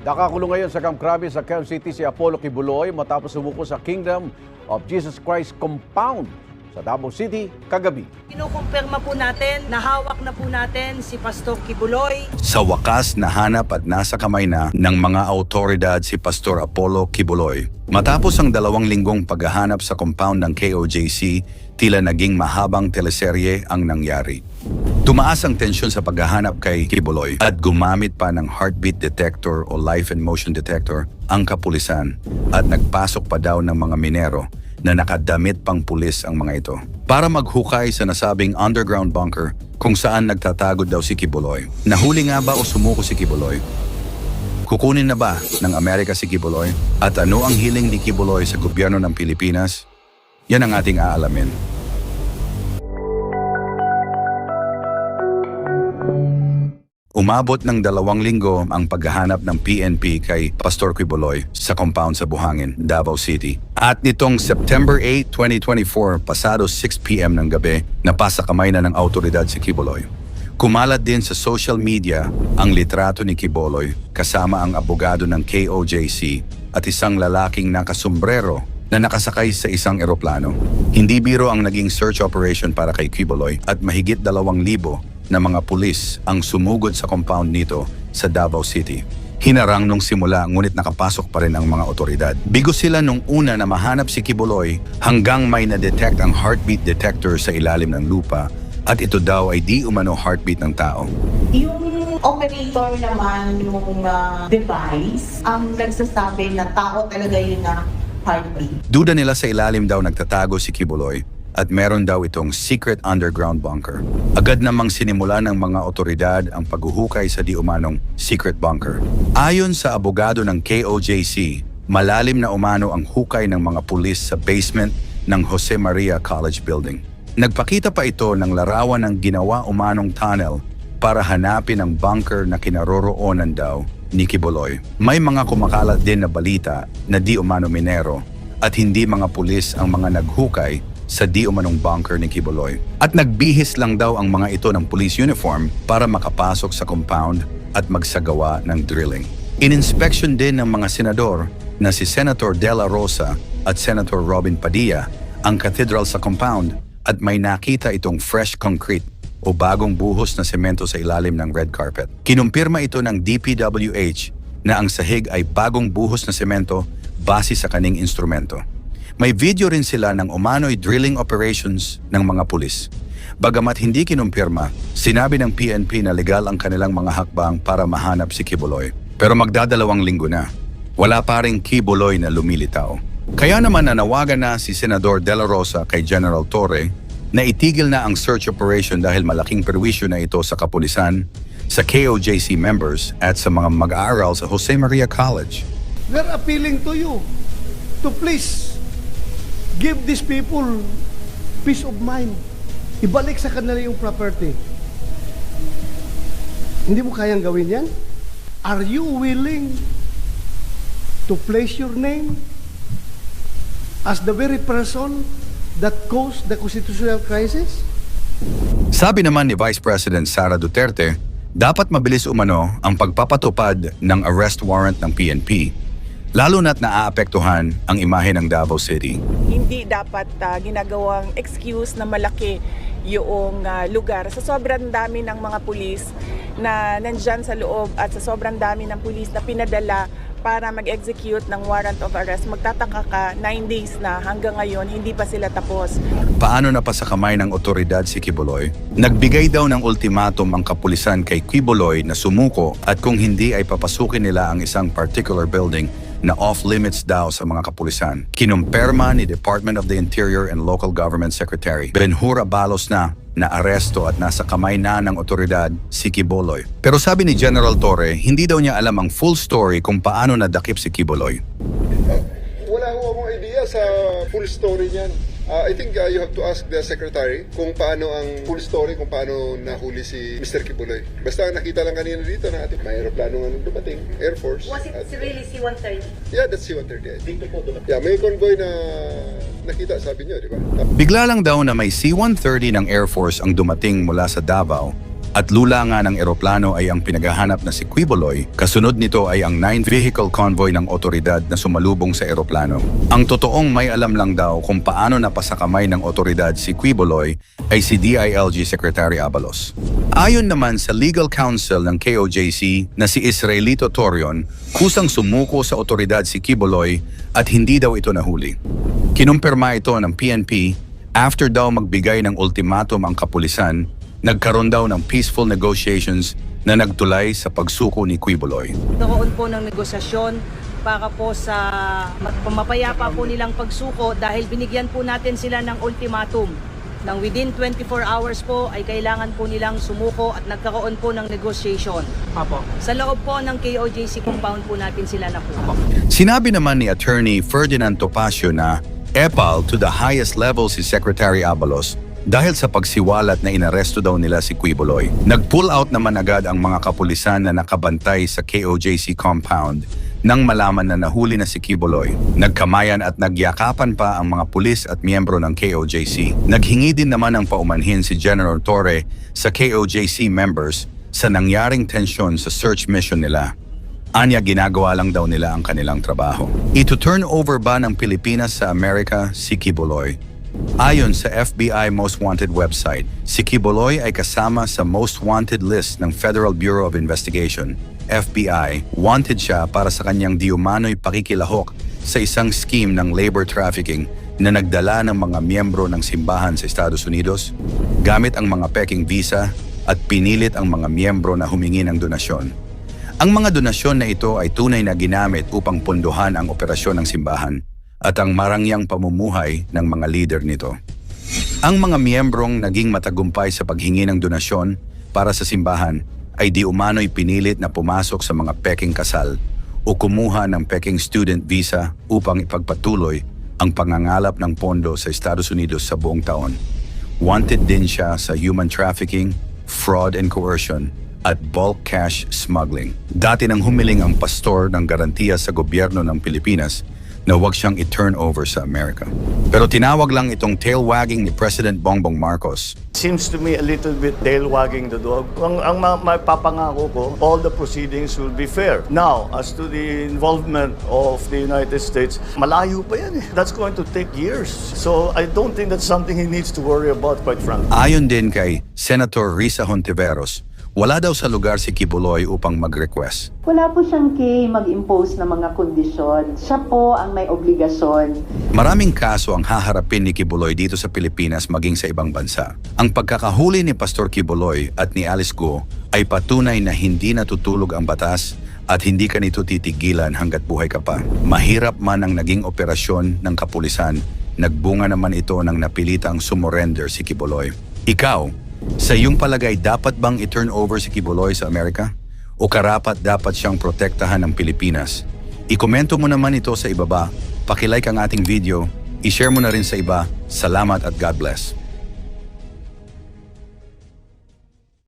Nakakulong ngayon sa Camp Crame sa Quezon City si Apollo Kibuloy matapos sumuko sa Kingdom of Jesus Christ Compound sa Davao City kagabi. Kinukumpirma po natin, nahawak na po natin si Pastor Kibuloy. Sa wakas, nahanap at nasa kamay na ng mga autoridad si Pastor Apollo Kibuloy. Matapos ang 2 linggong paghahanap sa compound ng KOJC, tila naging mahabang teleserye ang nangyari. Tumaas ang tensyon sa paghahanap kay Kibuloy at gumamit pa ng heartbeat detector o life and motion detector ang kapulisan at nagpasok pa daw ng mga minero na nakadamit pang pulis ang mga ito para maghukay sa nasabing underground bunker kung saan nagtatagod daw si Kibuloy. Nahuli nga ba o sumuko si Kibuloy? Kukunin na ba ng Amerika si Kibuloy? At ano ang hiling ni Kibuloy sa gobyerno ng Pilipinas? Yan ang ating aalamin. Umabot ng 2 linggo ang paghahanap ng PNP kay Pastor Kibuloy sa compound sa Buhangin, Davao City. At nitong September 8, 2024, pasado 6 p.m. ng gabi, napasa kamay na ng autoridad si Kibuloy. Kumalat din sa social media ang litrato ni Kibuloy kasama ang abogado ng KOJC at isang lalaking nakasombrero na nakasakay sa isang eroplano. Hindi biro ang naging search operation para kay Kibuloy at mahigit 2,000 na mga pulis ang sumugod sa compound nito sa Davao City. Hinarang nung simula ngunit nakapasok pa rin ang mga otoridad. Bigo sila nung una na mahanap si Kibuloy hanggang may na-detect ang heartbeat detector sa ilalim ng lupa at ito daw ay di umano heartbeat ng tao. Yung operator naman ng device ang nagsasabi na tao talaga yun na heartbeat. Duda nila sa ilalim daw nagtatago si Kibuloy at meron daw itong secret underground bunker. Agad namang sinimula ng mga otoridad ang paghuhukay sa di umanong secret bunker. Ayon sa abogado ng KOJC, malalim na umano ang hukay ng mga pulis sa basement ng Jose Maria College Building. Nagpakita pa ito ng larawan ng ginawa umanong tunnel para hanapin ang bunker na kinaroroonan daw ni Kibuloy. May mga kumakalat din na balita na di umano minero at hindi mga pulis ang mga naghukay sa di umanong bunker ni Kibuloy. At nagbihis lang daw ang mga ito ng police uniform para makapasok sa compound at magsagawa ng drilling. Ininspection din ng mga senador na si Senator De La Rosa at Senator Robin Padilla ang cathedral sa compound at may nakita itong fresh concrete o bagong buhos na semento sa ilalim ng red carpet. Kinumpirma ito ng DPWH na ang sahig ay bagong buhos na semento base sa kaning instrumento. May video rin sila ng umano'y drilling operations ng mga pulis. Bagamat hindi kinumpirma, sinabi ng PNP na legal ang kanilang mga hakbang para mahanap si Kibuloy. Pero magdadalawang linggo na, wala pa ring Kibuloy na lumilitaw. Kaya naman nanawagan na si Senador De La Rosa kay General Torre na itigil na ang search operation dahil malaking perwisyo na ito sa kapulisan, sa KOJC members at sa mga mag-aaral sa Jose Maria College. We're appealing to you to please give these people peace of mind. Ibalik sa kanila yung property. Hindi mo kayang gawin yan? Are you willing to place your name as the very person that caused the constitutional crisis? Sabi naman ni Vice President Sara Duterte, dapat mabilis umano ang pagpapatupad ng arrest warrant ng PNP, lalo na't naaapektuhan ang imahe ng Davao City. Hindi dapat ginagawang excuse na malaki yung lugar sa sobrang dami ng mga pulis na nandyan sa loob at sa sobrang dami ng pulis na pinadala para mag-execute ng warrant of arrest. Magtataka ka, 9 days na hanggang ngayon, hindi pa sila tapos. Paano na pa sa kamay ng otoridad si Kibuloy? Nagbigay daw ng ultimatum ang kapulisan kay Kibuloy na sumuko at kung hindi ay papasukin nila ang isang particular building na off-limits daw sa mga kapulisan. Kinumpirma ni Department of the Interior and Local Government Secretary Benhur Abalos na aresto at nasa kamay na ng otoridad si Kibuloy. Pero sabi ni General Torre, hindi daw niya alam ang full story kung paano nadakip si Kibuloy. Wala akong idea sa full story niyan. I think you have to ask the secretary kung paano ang full story, kung paano nahuli si Mr. Kibuloy. Basta nakita lang kanina dito na ating may aeroplano nga nung dumating, Air Force. Was it really C-130? Yeah, that's C-130. Dito po dumating. Yeah, may convoy na nakita, sabi niyo, di ba? Bigla lang daw na may C-130 ng Air Force ang dumating mula sa Davao At lula nga ng eroplano ay ang pinaghahanap na si Quiboloy, kasunod nito ay ang 9-vehicle convoy ng otoridad na sumalubong sa eroplano. Ang totoong may alam lang daw kung paano napasakamay ng otoridad si Quiboloy ay si DILG Secretary Abalos. Ayon naman sa legal counsel ng KOJC na si Israelito Torion, kusang sumuko sa otoridad si Quiboloy at hindi daw ito nahuli. Kinumpirma ito ng PNP after daw magbigay ng ultimatum ang kapulisan. Nagkaroon daw ng peaceful negotiations na nagtulay sa pagsuko ni Quiboloy. Nagkaroon po ng negosasyon para po sa mapayapa po nilang pagsuko dahil binigyan po natin sila ng ultimatum nang within 24 hours po ay kailangan po nilang sumuko at nagkaroon po ng negotiation. Sa loob po ng KOJC compound po natin sila nakuha. Sinabi naman ni Attorney Ferdinand Topacio na epal to the highest level si Secretary Abalos dahil sa pagsiwalat na inaresto daw nila si Quiboloy. Nag-pull out naman agad ang mga kapulisan na nakabantay sa KOJC compound nang malaman na nahuli na si Quiboloy. Nagkamayan at nagyakapan pa ang mga pulis at miyembro ng KOJC. Naghingi din naman ng paumanhin si General Torre sa KOJC members sa nangyaring tensyon sa search mission nila. Anya ginagawa lang daw nila ang kanilang trabaho. Ito turn over ba ng Pilipinas sa Amerika si Quiboloy? Ayon sa FBI Most Wanted website, si Quiboloy ay kasama sa Most Wanted list ng Federal Bureau of Investigation, FBI. Wanted siya para sa kanyang diumano'y pakikilahok sa isang scheme ng labor trafficking na nagdala ng mga miyembro ng simbahan sa Estados Unidos gamit ang mga peking visa at pinilit ang mga miyembro na humingi ng donasyon. Ang mga donasyon na ito ay tunay na ginamit upang punduhan ang operasyon ng simbahan at ang marangyang pamumuhay ng mga leader nito. Ang mga miyembrong naging matagumpay sa paghingi ng donasyon para sa simbahan ay di umano'y pinilit na pumasok sa mga peking kasal o kumuha ng peking student visa upang ipagpatuloy ang pangangalap ng pondo sa Estados Unidos sa buong taon. Wanted din siya sa human trafficking, fraud and coercion, at bulk cash smuggling. Dati nang humiling ang pastor ng garantiya sa gobyerno ng Pilipinas na huwag siyang i-turn over sa Amerika. Pero tinawag lang itong tail-wagging ni President Bongbong Marcos. Seems to me a little bit tail-wagging the dog. Ang mapapangako ko, all the proceedings will be fair. Now, as to the involvement of the United States, malayo pa yan eh. That's going to take years. So I don't think that's something he needs to worry about, quite frankly. Ayon din kay Senator Risa Hontiveros, wala daw sa lugar si Quiboloy upang mag-request. Wala po siyang mag-impose ng mga kondisyon. Siya po ang may obligasyon. Maraming kaso ang haharapin ni Quiboloy dito sa Pilipinas maging sa ibang bansa. Ang pagkakahuli ni Pastor Quiboloy at ni Alice Go ay patunay na hindi natutulog ang batas at hindi ka nito titigilan hanggat buhay ka pa. Mahirap man ang naging operasyon ng kapulisan, nagbunga naman ito ng napilitang sumurrender si Quiboloy. Ikaw, sa iyong palagay, dapat bang i-turn over si Quiboloy sa Amerika? O karapat dapat siyang protektahan ng Pilipinas? I-komento mo naman ito sa ibaba, pakilike ang ating video, i-share mo na rin sa iba. Salamat at God bless.